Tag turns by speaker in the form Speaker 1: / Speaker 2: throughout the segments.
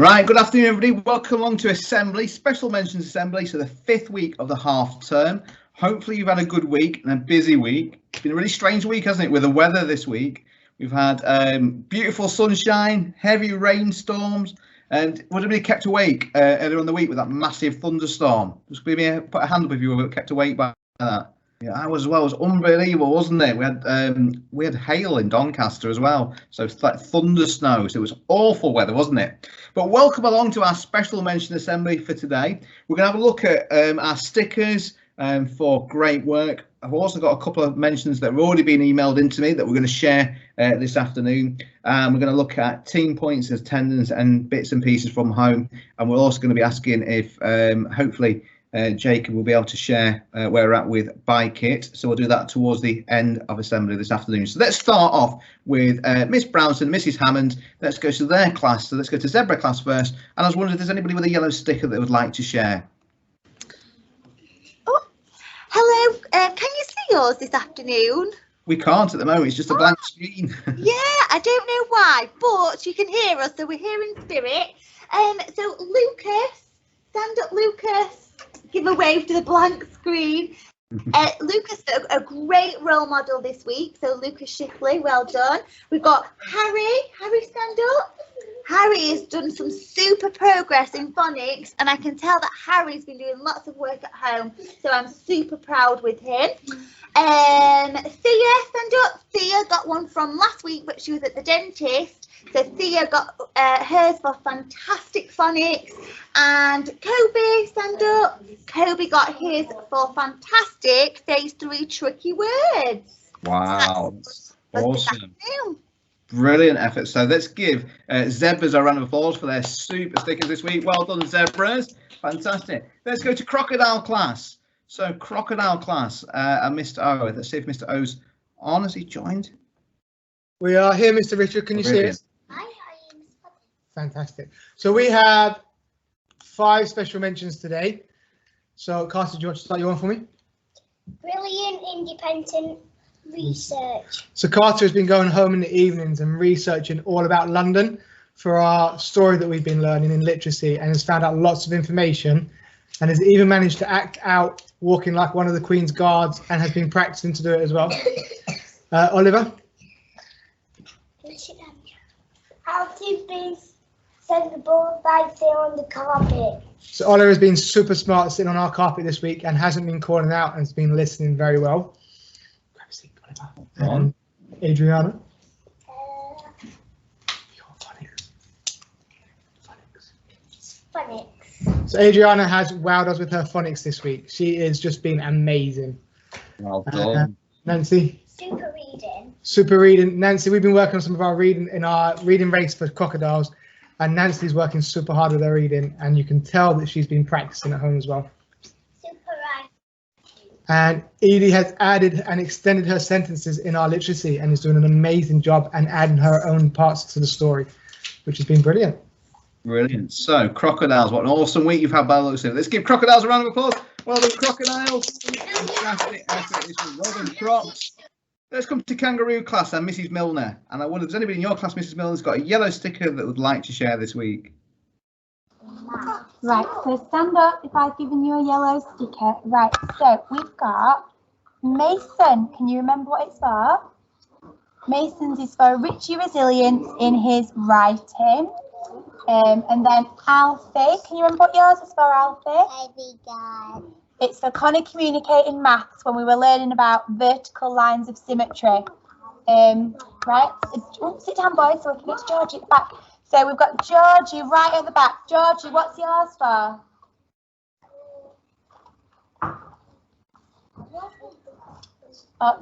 Speaker 1: Right, good afternoon everybody. Welcome along to Assembly, Special Mentions Assembly, so the 5th week of the half term. Hopefully you've had a good week and a busy week. It's been a really strange week, hasn't it, with the weather this week. We've had beautiful sunshine, heavy rainstorms, and would have been kept awake earlier in the week with that massive thunderstorm. Just put a hand up if you were kept awake by that. Yeah, I was as well. It was unbelievable, wasn't it? We had hail in Doncaster as well, so it's like thunder snow. So it was awful weather, wasn't it? But welcome along to our special mention assembly for today. We're going to have a look at our stickers for great work. I've also got a couple of mentions that have already been emailed into me that we're going to share this afternoon. We're going to look at team points, attendance, and bits and pieces from home. And we're also going to be asking if hopefully Jacob will be able to share where we're at with Buy Kit. So we'll do that towards the end of assembly this afternoon. So let's start off with Miss Brownson, Mrs. Hammond. Let's go to their class. So let's go to Zebra class first. And I was wondering if there's anybody with a yellow sticker that would like to share.
Speaker 2: Oh, hello. Can you see yours this afternoon?
Speaker 1: We can't at the moment. It's just a blank screen.
Speaker 2: Yeah, I don't know why, but you can hear us. So we're here in spirit. So Lucas, stand up, Lucas. Give a wave to the blank screen. Lucas, a great role model this week. So Lucas Shipley, well done. We've got Harry. Harry, stand up. Harry has done some super progress in phonics, and I can tell that Harry's been doing lots of work at home. So I'm super proud with him. Thea, stand up. Thea got one from last week, but she was at the dentist. So Thea got hers for fantastic phonics, and Kobe, stand up. Kobe got his for fantastic phase 3 tricky words.
Speaker 1: Wow, awesome. Brilliant effort. So let's give Zebras a round of applause for their super stickers this week. Well done, Zebras. Fantastic. Let's go to Crocodile class. So Crocodile class and Mr. O. Let's see if Mr. O's on. Has he joined?
Speaker 3: We are here, Mr. Richard. Can you see us? Fantastic. So we have 5 special mentions today. So Carter, do you want to start your one for me?
Speaker 4: Brilliant independent research.
Speaker 3: So Carter has been going home in the evenings and researching all about London for our story that we've been learning in literacy, and has found out lots of information, and has even managed to act out walking like one of the Queen's guards, and has been practicing to do it as well. Oliver?
Speaker 4: How to be sensible by sitting on the carpet.
Speaker 3: So Oliver has been super smart sitting on our carpet this week and hasn't been calling out and has been listening very well. Grab a seat, Oliver. Adriana?
Speaker 4: Phonics.
Speaker 3: So Adriana has wowed us with her phonics this week. She is just been amazing.
Speaker 1: Well done.
Speaker 3: Nancy?
Speaker 4: Super reading.
Speaker 3: Super reading. Nancy, we've been working on some of our reading in our reading race for crocodiles, and Nancy's working super hard with her reading, and you can tell that she's been practicing at home as well.
Speaker 4: Super right.
Speaker 3: And Edie has added and extended her sentences in our literacy and is doing an amazing job and adding her own parts to the story, which has been brilliant.
Speaker 1: Brilliant. So Crocodiles, what an awesome week you've had by the looks of it. Let's give Crocodiles a round of applause. Well done, Crocodiles. Fantastic effort this week. Well done, Crocs. Let's come to Kangaroo class and Mrs. Milner. And I wonder if there's anybody in your class, Mrs. Milner, has got a yellow sticker that would like to share this week.
Speaker 5: Right, so stand up if I've given you a yellow sticker. Right, so we've got Mason. Can you remember what it's for? Mason's is for Richie resilience in his writing. And then Alfie, can you remember what yours is for, Alfie? It's for Connor communicating maths when we were learning about vertical lines of symmetry. Right, sit down, boys, so we can get to Georgie at the back. So we've got Georgie right at the back. Georgie, what's yours for?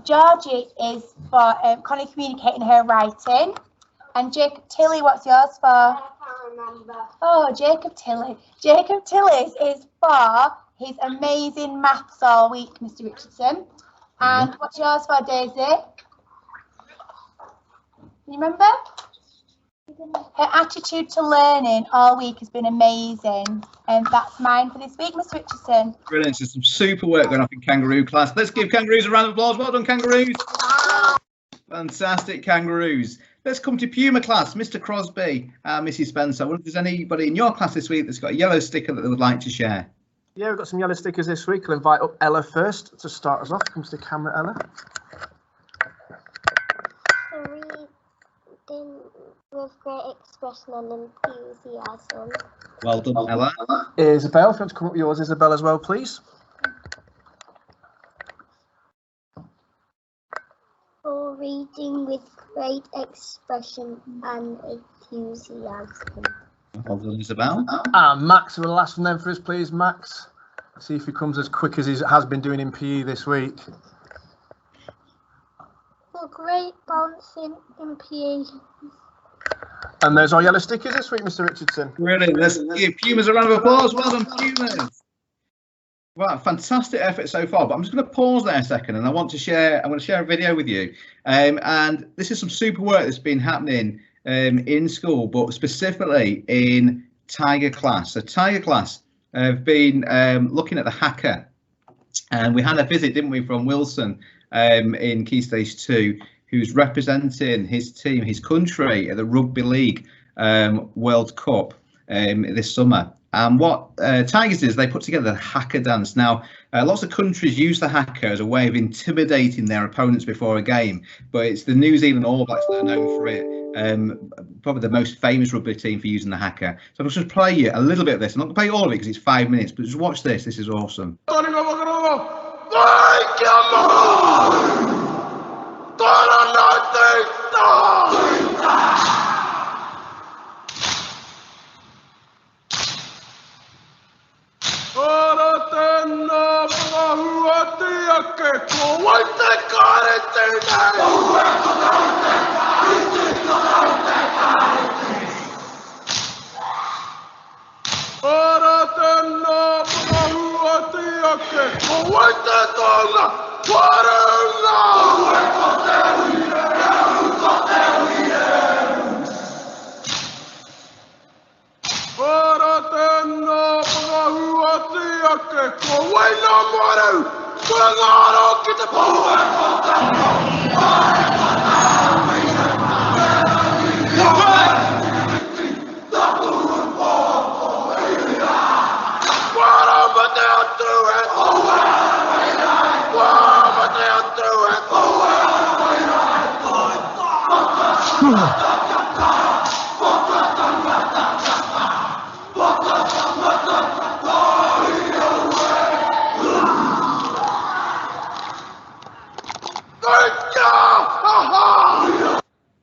Speaker 5: Georgie is for Connie communicating her writing. And Jacob Tilley, what's yours for?
Speaker 4: I can't remember.
Speaker 5: Oh, Jacob Tilley. Jacob Tilley's is for his amazing maths all week, Mr. Richardson. And what's yours for, Daisy? You remember? Her attitude to learning all week has been amazing. And that's mine for this week, Mr. Richardson.
Speaker 1: Brilliant. So some super work going off in Kangaroo class. Let's give Kangaroos a round of applause. Well done, Kangaroos. Fantastic, Kangaroos. Let's come to Puma class, Mr. Crosby and Mrs. Spencer. I wonder if there's anybody in your class this week that's got a yellow sticker that they would like to share.
Speaker 6: Yeah, we've got some yellow stickers this week. I'll invite up Ella first to start us off. Comes to the camera, Ella.
Speaker 4: Reading with great expression and enthusiasm.
Speaker 1: Well done, Ella.
Speaker 6: Isabel, if you want to come up with yours, Isabel, as well, please.
Speaker 4: For reading with great expression and enthusiasm.
Speaker 1: Well done, Isabel.
Speaker 6: And Max, for the last one then for us, please, Max. See if he comes as quick as he has been doing in PE this week.
Speaker 4: For great bouncing in PE.
Speaker 6: And there's our yellow stickers this week, Mr. Richardson.
Speaker 1: Brilliant. Let's give Pumas a round of applause. Well done, Pumas. Right, fantastic effort so far. But I'm just going to pause there a second, and I'm going to share a video with you. And this is some super work that's been happening in school, but specifically in Tiger class. So Tiger class have been looking at the hacker, and we had a visit, didn't we, from Wilson in Key Stage 2, who's representing his team, his country at the Rugby League World Cup this summer. And what Tigers is, they put together the hacker dance. Now, lots of countries use the hacker as a way of intimidating their opponents before a game, but it's the New Zealand All Blacks that are known for it. Probably the most famous rugby team for using the hacker. So I'm just play you a little bit of this. I'm not going to play all of it because it's 5 minutes, but just watch this. This is awesome.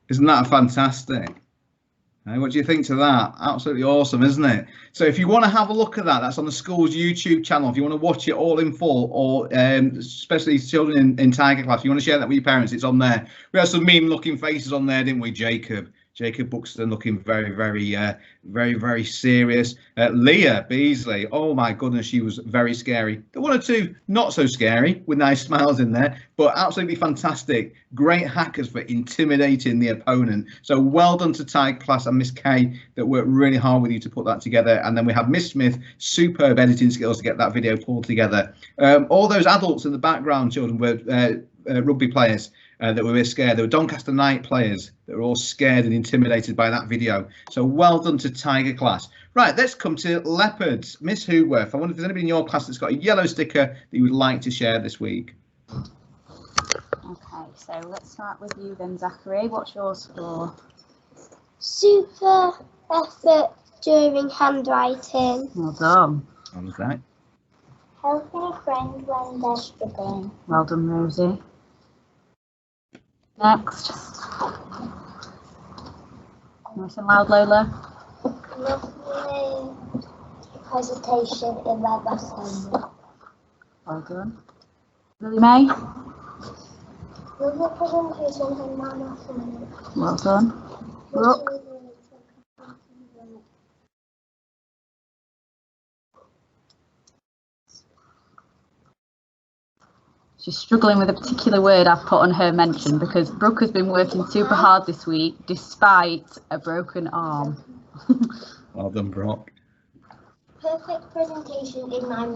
Speaker 1: Isn't that fantastic? What do you think to that? Absolutely awesome, isn't it? So if you want to have a look at that, that's on the school's YouTube channel. If you want to watch it all in full, or especially children in Tiger class, if you want to share that with your parents, it's on there. We had some mean-looking faces on there, didn't we? Jacob Buxton looking very serious. Leah Beasley, oh my goodness, she was very scary. The one or two not so scary with nice smiles in there, but absolutely fantastic. Great hackers for intimidating the opponent. So well done to Tiger class and Miss Kay that worked really hard with you to put that together. And then we have Miss Smith, superb editing skills to get that video pulled together. All those adults in the background, children, were rugby players. That were scared. There were Doncaster Knight players that were all scared and intimidated by that video. So well done to Tiger class. Right, let's come to Leopards. Miss Hoodworth, I wonder if there's anybody in your class that's got a yellow sticker that you would like to share this week.
Speaker 5: Okay, so let's start with you then, Zachary. What's your score?
Speaker 4: Super effort during handwriting.
Speaker 5: Well done.
Speaker 1: What was that?
Speaker 4: Helping a friend when they're struggling.
Speaker 5: Well done, Rosie. Next. Nice and loud, Lola.
Speaker 4: Lovely presentation in my lesson.
Speaker 5: Well done. Lily May.
Speaker 4: Lovely presentation in my lesson.
Speaker 5: Well done. Brooke. She's struggling with a particular word I've put on her mention because Brooke has been working super hard this week despite a broken arm.
Speaker 1: Well done, Brooke.
Speaker 4: Perfect presentation in my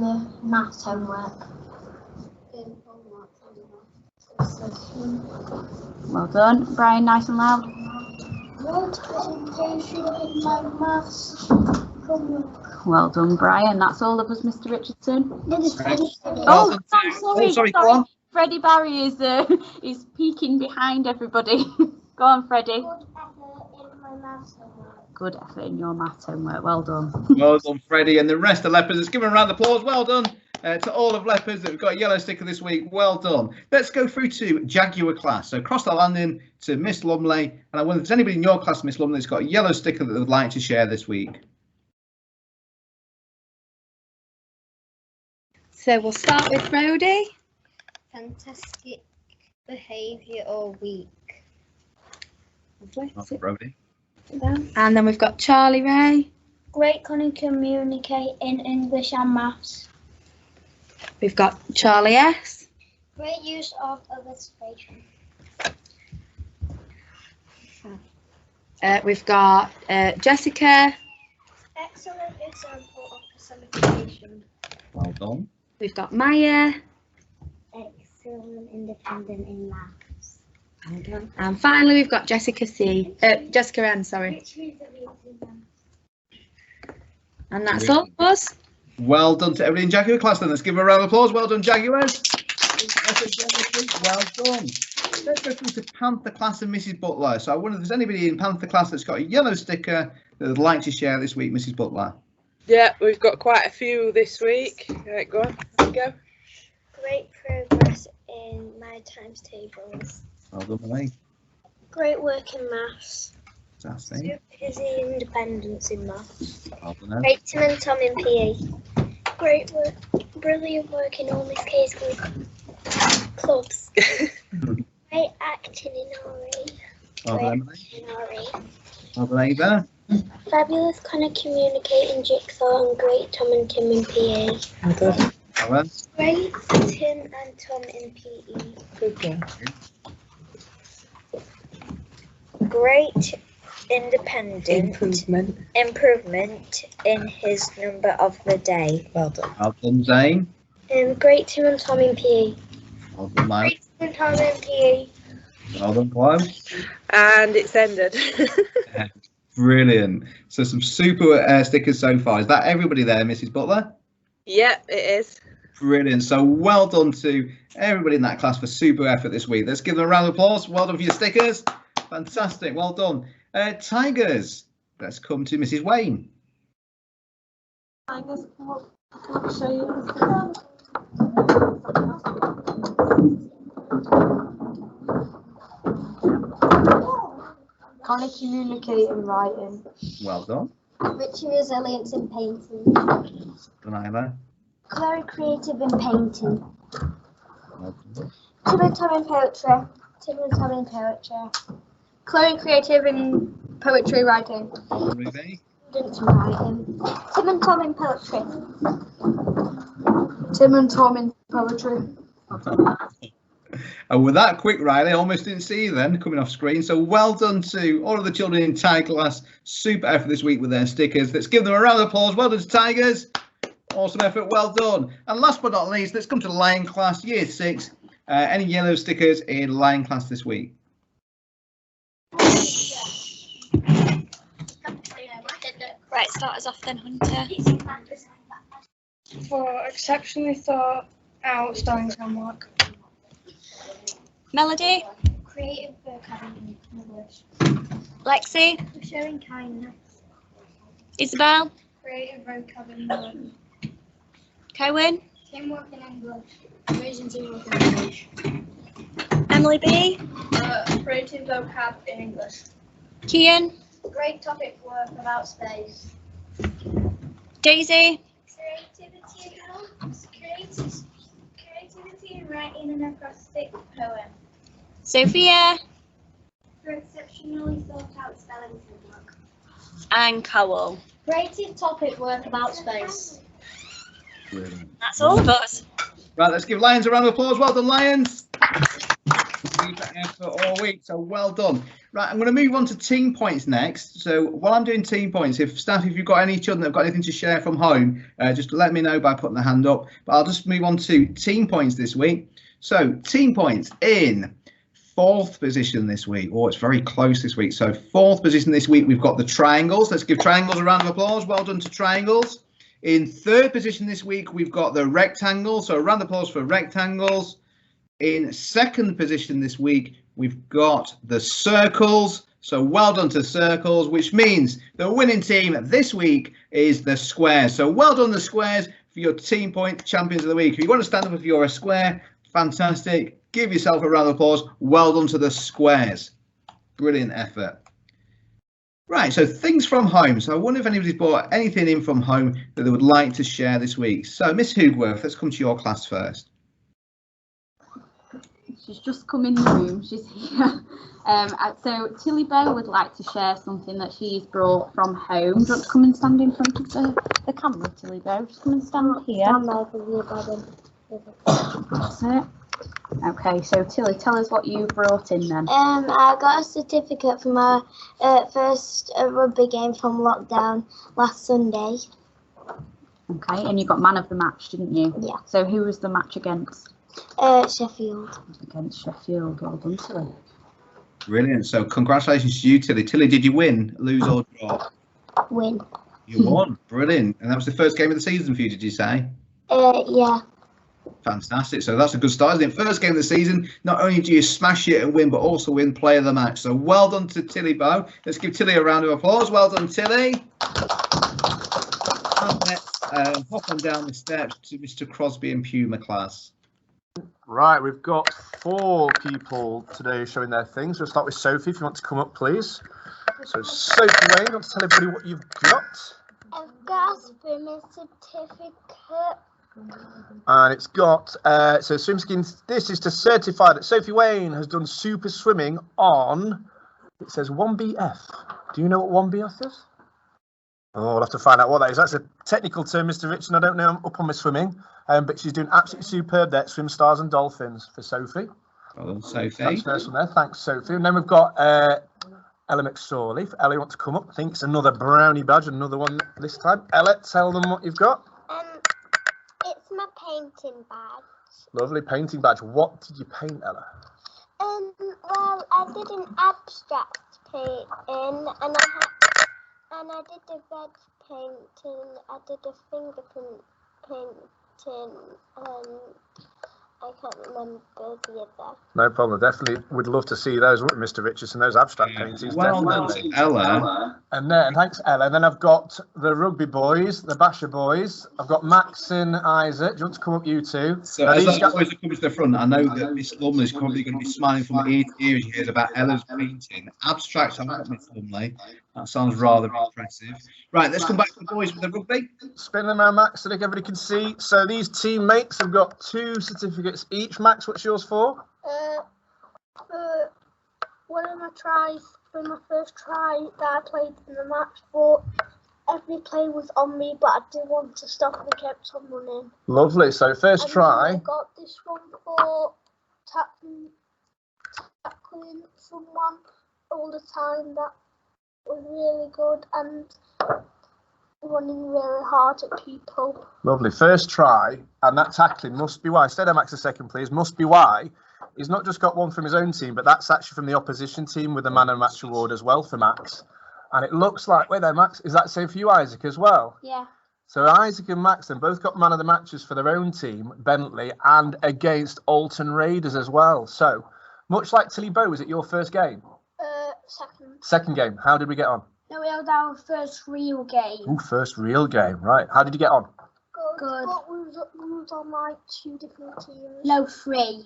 Speaker 4: maths homework.
Speaker 5: Well done. Brian, nice and loud.
Speaker 4: Great presentation in my maths homework.
Speaker 7: Well done, Brian. That's all of us, Mr. Richardson.
Speaker 4: No, there's Freddie.
Speaker 7: Oh, I'm sorry.
Speaker 1: Oh, sorry, go on.
Speaker 7: Freddie Barry is peeking behind everybody. Go on, Freddie.
Speaker 4: Good effort in my maths homework.
Speaker 7: Good effort in your maths homework. Well done.
Speaker 1: Well done, Freddie, and the rest of Leopards. Let's give them a round of applause. Well done to all of Leopards that have got a yellow sticker this week. Well done. Let's go through to Jaguar class. So across the landing to Miss Lumley. And I wonder if there's anybody in your class, Miss Lumley, that's got a yellow sticker that they would like to share this week.
Speaker 5: So we'll start with Brody.
Speaker 8: Fantastic behaviour all week.
Speaker 1: That's Brody.
Speaker 5: And then we've got Charlie Ray.
Speaker 4: Great cunning communicate in English and maths.
Speaker 5: We've got Charlie S.
Speaker 4: Great use of illustration.
Speaker 5: We've got Jessica.
Speaker 4: Excellent example of personification.
Speaker 1: Well done.
Speaker 5: We've got Maya.
Speaker 4: Excellent independent in maths.
Speaker 5: Well done. And finally, we've got Jessica C. Jessica N. Sorry. And that's all of us.
Speaker 1: Well done to everybody in Jaguar class then. Let's give them a round of applause. Well done, Jaguars. Well done. Let's go through to Panther class and Mrs. Butler. So I wonder if there's anybody in Panther class that's got a yellow sticker that would like to share this week, Mrs. Butler.
Speaker 9: Yeah, we've got quite a few this week. Right, go on, go.
Speaker 4: Great progress in my times tables.
Speaker 1: Well done, Malay.
Speaker 4: Great work in maths.
Speaker 1: Fantastic.
Speaker 4: Super busy independence in maths.
Speaker 1: Well done.
Speaker 4: Great Tim and Tom in PE. Great work, brilliant work in all Miss K's clubs. Great acting in RE.
Speaker 1: Well done, Emily.
Speaker 4: In RE.
Speaker 1: Well done, Ava.
Speaker 4: Fabulous kind of communicating jigsaw and great Tom and Tim in PE.
Speaker 1: Well done.
Speaker 4: Great Tim and Tom in PE.
Speaker 9: Good girl.
Speaker 8: Great independent improvement in his number of the day.
Speaker 9: Well done.
Speaker 1: Well done, Zane.
Speaker 4: Great Tim and Tom in PE.
Speaker 1: Well done, Mike.
Speaker 4: Great Tim and Tom in PE.
Speaker 1: Well done, Chloe.
Speaker 9: And it's ended.
Speaker 1: Brilliant. So some super stickers so far. Is that everybody there, Mrs. Butler?
Speaker 9: Yeah, it is.
Speaker 1: Brilliant. So well done to everybody in that class for super effort this week. Let's give them a round of applause. Well done for your stickers. Fantastic. Well done. Tigers. Let's come to Mrs. Wayne.
Speaker 5: Tigers, what show you? Kind of communicate and writing.
Speaker 1: Well done.
Speaker 4: Rich resilience in painting.
Speaker 1: Delilah.
Speaker 4: Very creative in painting.
Speaker 1: Well done.
Speaker 4: Tim and Tom in poetry. Tim and Tom in poetry. Chloe creative in poetry writing.
Speaker 1: Well done, Ruby.
Speaker 4: Students in writing. Tim and Tom in poetry.
Speaker 5: Tim and Tom in poetry.
Speaker 1: And with that quick, Riley, I almost didn't see you then coming off screen. So well done to all of the children in Tiger class. Super effort this week with their stickers. Let's give them a round of applause. Well done to Tigers. Awesome effort. Well done. And last but not least, let's come to Lion class, year 6. Any yellow stickers in Lion class this week?
Speaker 5: Right, start us off then, Hunter.
Speaker 10: For exceptionally thought out spelling homework.
Speaker 5: Melody.
Speaker 4: Creative vocabulary in English.
Speaker 5: Lexi.
Speaker 4: Showing kindness.
Speaker 5: Isabel.
Speaker 4: Creative vocabulary.
Speaker 5: Cohen.
Speaker 4: Teamwork in English. Raising teamwork in English.
Speaker 5: Emily B.
Speaker 10: Creative vocab in English.
Speaker 5: Kian.
Speaker 4: Great topic work about space.
Speaker 5: Daisy.
Speaker 4: Creativity in writing an acrostic poem.
Speaker 5: Sophia.
Speaker 4: For exceptionally thought out spelling homework.
Speaker 5: And Cowell.
Speaker 4: Creative topic work about space.
Speaker 1: Brilliant.
Speaker 5: That's all of us.
Speaker 1: Right, let's give Lions a round of applause. Well done, Lions. For all week, so well done. Right, I'm going to move on to team points next. So while I'm doing team points, if you've got any children that have got anything to share from home, just let me know by putting the hand up. But I'll just move on to team points this week. So team points in fourth position this week. Oh, it's very close this week. So fourth position this week, we've got the triangles. Let's give triangles a round of applause. Well done to triangles. In third position this week, we've got the rectangles. So a round of applause for rectangles. In second position this week, we've got the circles. So well done to circles, which means the winning team this week is the squares. So well done the squares for your team point champions of the week. If you want to stand up if you're a square, fantastic. Give yourself a round of applause. Well done to the squares. Brilliant effort. Right, so things from home. So I wonder if anybody's brought anything in from home that they would like to share this week. So Miss Hoogworth, let's come to your class first.
Speaker 7: She's just come in the room. She's here. So Tilly Bow would like to share something that she's brought from home. Do you want to come and stand in front of the camera, Tilly Bow? Just come and stand here. That's it. Okay, so Tilly, tell us what you brought in then.
Speaker 4: I got a certificate for my first rugby game from lockdown last Sunday.
Speaker 7: Okay, and you got man of the match, didn't you?
Speaker 4: Yeah.
Speaker 7: So who was the match against?
Speaker 4: Sheffield.
Speaker 7: Against Sheffield. Well done, Tilly.
Speaker 1: Brilliant. So congratulations to you, Tilly. Tilly, did you win, lose or draw?
Speaker 4: Win.
Speaker 1: You won. Brilliant. And that was the first game of the season for you, did you say?
Speaker 4: Yeah.
Speaker 1: Fantastic. So that's a good start, isn't it? First game of the season. Not only do you smash it and win, but also win player of the match. So well done to Tilly Bow. Let's give Tilly a round of applause. Well done, Tilly. And let's hop on down the steps to Mr. Crosby and Puma class.
Speaker 6: Right, we've got 4 people today showing their things. We'll start with Sophie, if you want to come up, please. So Sophie Wayne, you want to tell everybody what you've got?
Speaker 4: I've got a swimming certificate.
Speaker 6: And it's got, so swim skins, this is to certify that Sophie Wayne has done super swimming on, it says 1BF. Do you know what 1BF is? Oh, we'll have to find out what that is. That's a technical term, Mr. Richard. I don't know, I'm up on my swimming, but she's doing absolutely superb there. Swim Stars and Dolphins for Sophie.
Speaker 1: Well done, Sophie.
Speaker 6: That's first one there. Thanks, Sophie. And then we've got Ella McSorley. If Ella wants to come up, I think it's another brownie badge, another one this time. Ella, tell them what you've got.
Speaker 4: It's my painting badge.
Speaker 6: Lovely painting badge. What did you paint, Ella?
Speaker 4: Well, I did an abstract painting, and I did a red painting. I did a fingerprint painting, and I can't remember the other.
Speaker 6: No problem. Definitely would love to see those, wouldn't we, Mr. Richardson? Those abstract paintings.
Speaker 1: Well
Speaker 6: definitely.
Speaker 1: done, Ella.
Speaker 6: And then, thanks, Ella. And then I've got the rugby boys, the Basher boys. I've got Max and Isaac. Do you want to come up, you two?
Speaker 1: So as those boys are coming to the front, I know that Miss Lumley is probably going to be smiling from ear to ear as she hears about Ella's painting. Abstract, I like Miss Lumley. That sounds rather impressive. Right, let's come back to the boys with the rugby.
Speaker 6: Spin them around, Max, so that everybody can see. So these teammates have got 2 certificates each. Max, what's yours for?
Speaker 10: One of my tries for my first try that I played in the match, but every play was on me, but I didn't want to stop and I kept on running.
Speaker 6: Lovely. So first
Speaker 10: And
Speaker 6: try.
Speaker 10: I got this one for tackling someone all the time. That was really good, and running really hard at people.
Speaker 6: Lovely. First try, and that tackling must be why. Stay there, Max, a second, please. Must be why. He's not just got one from his own team, but that's actually from the opposition team with the man of the match award as well for Max. And it looks like, wait there, Max, is that the same for you, Isaac, as well?
Speaker 10: Yeah.
Speaker 6: So Isaac and Max then both got man of the matches for their own team, Bentley, and against Alton Raiders as well. So, much like Tilly Bow, was it your first game?
Speaker 10: Second.
Speaker 6: Second game. How did we get on?
Speaker 10: No, we had our first real game.
Speaker 6: Ooh, first real game, right. How did you get on?
Speaker 10: Good. But we was on like 2 different teams.
Speaker 5: No, 3.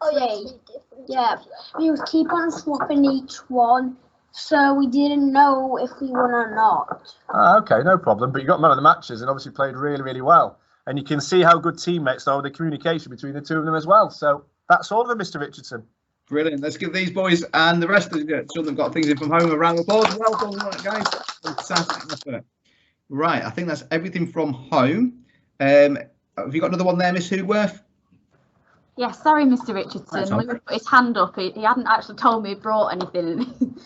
Speaker 10: Oh, yeah, 3 different teams.
Speaker 5: We would keep on swapping each one, so we didn't know if we won or not.
Speaker 6: Okay, no problem. But you got man of the matches and obviously played really, really well. And you can see how good teammates are with the communication between the two of them as well. So that's all of them, Mr. Richardson.
Speaker 1: Brilliant. Let's give these boys and the rest of the children got things in from home a round of applause. Well done, guys. Fantastic effort. Right, I think that's everything from home. Have you got another one there, Miss Hoogworth?
Speaker 7: Yeah, sorry, Mr. Richardson. Louis put his hand up. He hadn't actually told me he brought anything.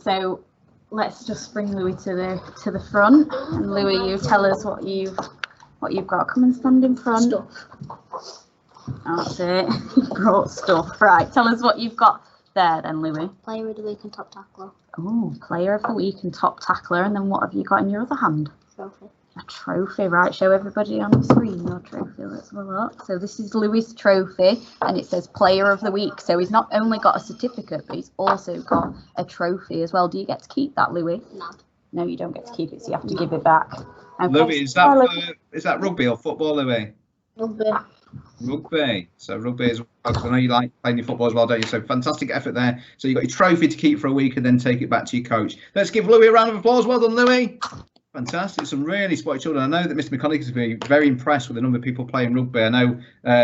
Speaker 7: So let's just bring Louis to the front. And Louis, you tell us what you've got. Come and stand in front. That's it. Brought stuff. Right, tell us what you've got there then, Louis.
Speaker 10: Player of the week and top tackler.
Speaker 7: Oh, player of the week and top tackler. And then what have you got in your other hand?
Speaker 10: Trophy.
Speaker 7: A trophy. Right, show everybody on the screen your trophy. Let's have a look. So this is Louis' trophy and it says player of the week. So he's not only got a certificate, but he's also got a trophy as well. Do you get to keep that, Louis?
Speaker 10: No.
Speaker 7: No, you don't get to keep it, so you have to give it back. Okay.
Speaker 1: Louis, is that rugby or football, Louis?
Speaker 10: Rugby.
Speaker 1: Rugby. So rugby as well, because I know you like playing your football as well, don't you? So fantastic effort there. So you got your trophy to keep for a week and then take it back to your coach. Let's give Louis a round of applause. Well done, Louis. Fantastic. Some really sporty children. I know that Mr. McConaughey is going to be very impressed with the number of people playing rugby. I know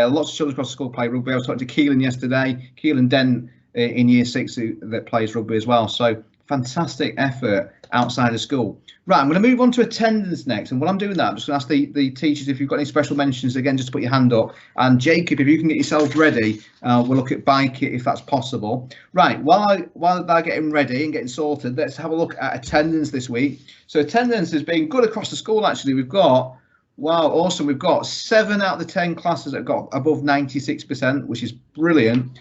Speaker 1: lots of children across the school play rugby. I was talking to Keelan yesterday. Keelan Dent in year 6 that plays rugby as well. So fantastic effort outside of school. Right, I'm going to move on to attendance next. And while I'm doing that, I'm just going to ask the teachers if you've got any special mentions, again, just to put your hand up. And Jacob, if you can get yourself ready, we'll look at bike it if that's possible. Right, while they're getting ready and getting sorted, let's have a look at attendance this week. So attendance has been good across the school, actually. We've got, wow, awesome. We've got 7 out of the 10 classes that have got above 96%, which is brilliant.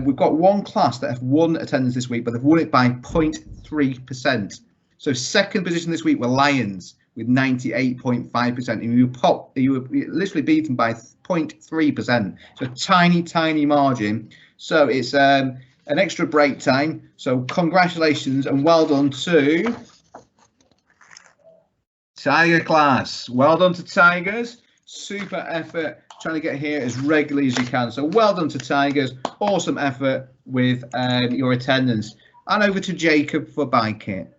Speaker 1: We've got one class that have won attendance this week, but they've won it by 0.3%. So second position this week were Lions with 98.5%. And you were literally beaten by 0.3%. So tiny margin. So it's an extra break time. So congratulations and well done to Tiger class. Well done to Tigers. Super effort trying to get here as regularly as you can. So well done to Tigers. Awesome effort with your attendance. And over to Jacob for bike it.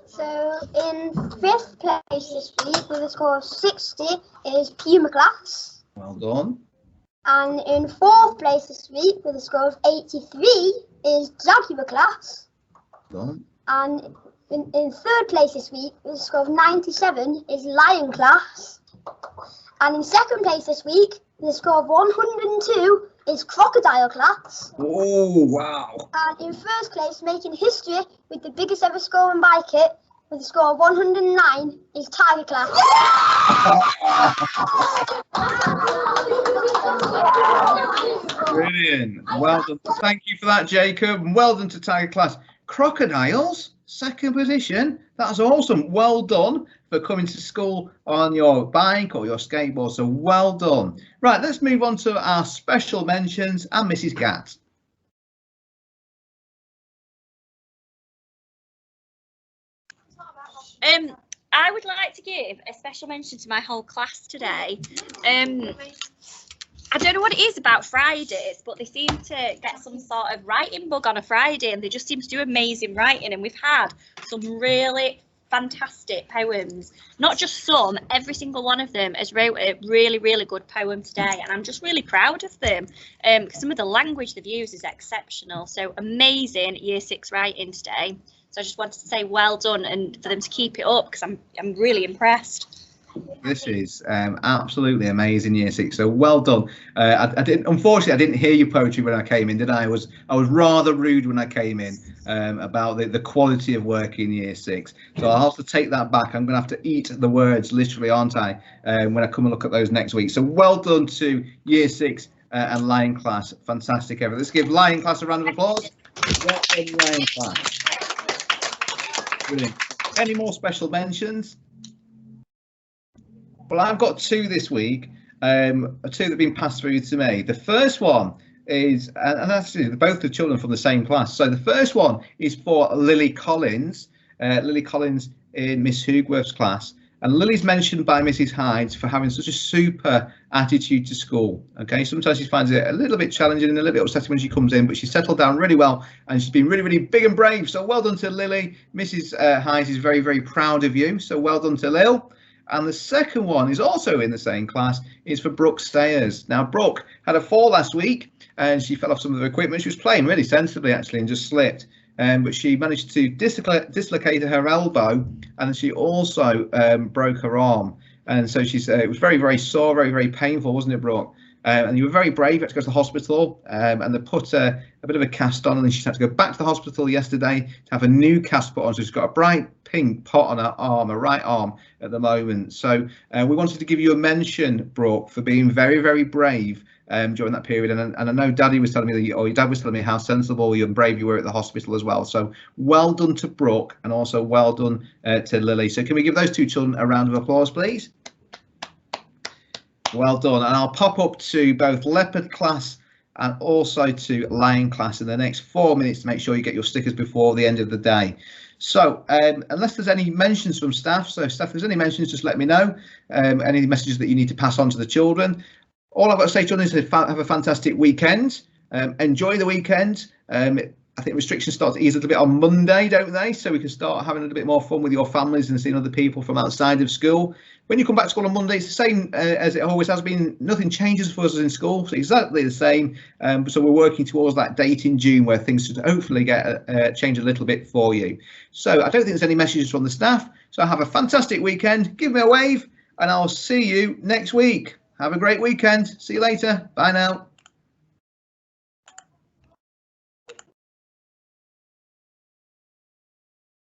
Speaker 10: So in 5th place this week with a score of 60 is Puma class.
Speaker 1: Well done.
Speaker 10: And in 4th place this week with a score of 83 is Jaguar class.
Speaker 1: Well done.
Speaker 10: And in 3rd place this week with a score of 97 is Lion class. And in 2nd place this week with a score of 102 is Crocodile class.
Speaker 1: Oh, wow.
Speaker 10: And in 1st place, making history with the biggest ever score in bike it with a score of 109 is Tiger class.
Speaker 1: Brilliant. Well done. Thank you for that, Jacob. And well done to Tiger class. Crocodiles, 2nd position. That's awesome. Well done for coming to school on your bike or your skateboard. So well done. Right, let's move on to our special mentions and Mrs. Gatt.
Speaker 11: I would like to give a special mention to my whole class today. I don't know what it is about Fridays, but they seem to get some sort of writing bug on a Friday and they just seem to do amazing writing. And we've had some really fantastic poems. Not just some, every single one of them has wrote a really good poem today. And I'm just really proud of them because some of the language they've used is exceptional. So amazing year 6 writing today. So I just wanted to say well done and for them to keep it up because I'm really impressed.
Speaker 1: This is absolutely amazing year 6. So well done. Unfortunately, I didn't hear your poetry when I came in, did I? I was rather rude when I came in about the quality of work in year 6. So I'll have to take that back. I'm going to have to eat the words literally, aren't I? When I come and look at those next week. So well done to year 6 and Lion class. Fantastic effort. Let's give Lion class a round of applause. Well done, Lion class. Brilliant. Any more special mentions? Well, I've got 2 this week, 2 that have been passed through to me. The first one is, and actually both the children from the same class. So the first one is for Lily Collins. Lily Collins in Miss Hugworth's class. And Lily's mentioned by Mrs. Hydes for having such a super attitude to school. Okay, sometimes she finds it a little bit challenging and a little bit upsetting when she comes in, but she's settled down really well and she's been really big and brave. So well done to Lily. Mrs. Hydes is very proud of you. So well done to Lil. And the second one is also in the same class. It's for Brooke Stayers. Now, Brooke had a fall last week and she fell off some of the equipment. She was playing really sensibly, actually, and just slipped. But she managed to dislocate her elbow and she also broke her arm. And so it was very sore, very painful, wasn't it, Brooke? and you were very brave. You had to go to the hospital, and they put a bit of a cast on, and then she had to go back to the hospital yesterday to have a new cast put on. So she's got a bright pink pot on her arm, her right arm at the moment. So we wanted to give you a mention, Brooke, for being very, very brave during that period. And I know Daddy was telling me that, or your dad was telling me how sensible and brave you were at the hospital as well. So well done to Brooke, and also well done to Lily. So can we give those two children a round of applause, please? Well done. And I'll pop up to both Leopard class and also to Lion class in the next 4 minutes to make sure you get your stickers before the end of the day. So unless there's any mentions from staff, so staff, if there's any mentions, just let me know. Any messages that you need to pass on to the children. All I've got to say, children, is have a fantastic weekend. Enjoy the weekend. I think restrictions start to ease a little bit on Monday, don't they? So we can start having a little bit more fun with your families and seeing other people from outside of school. When you come back to school on Monday, it's the same as it always has been. Nothing changes for us in school. It's exactly the same. So we're working towards that date in June where things should hopefully get change a little bit for you. So I don't think there's any messages from the staff. So have a fantastic weekend. Give me a wave, and I'll see you next week. Have a great weekend. See you later. Bye now.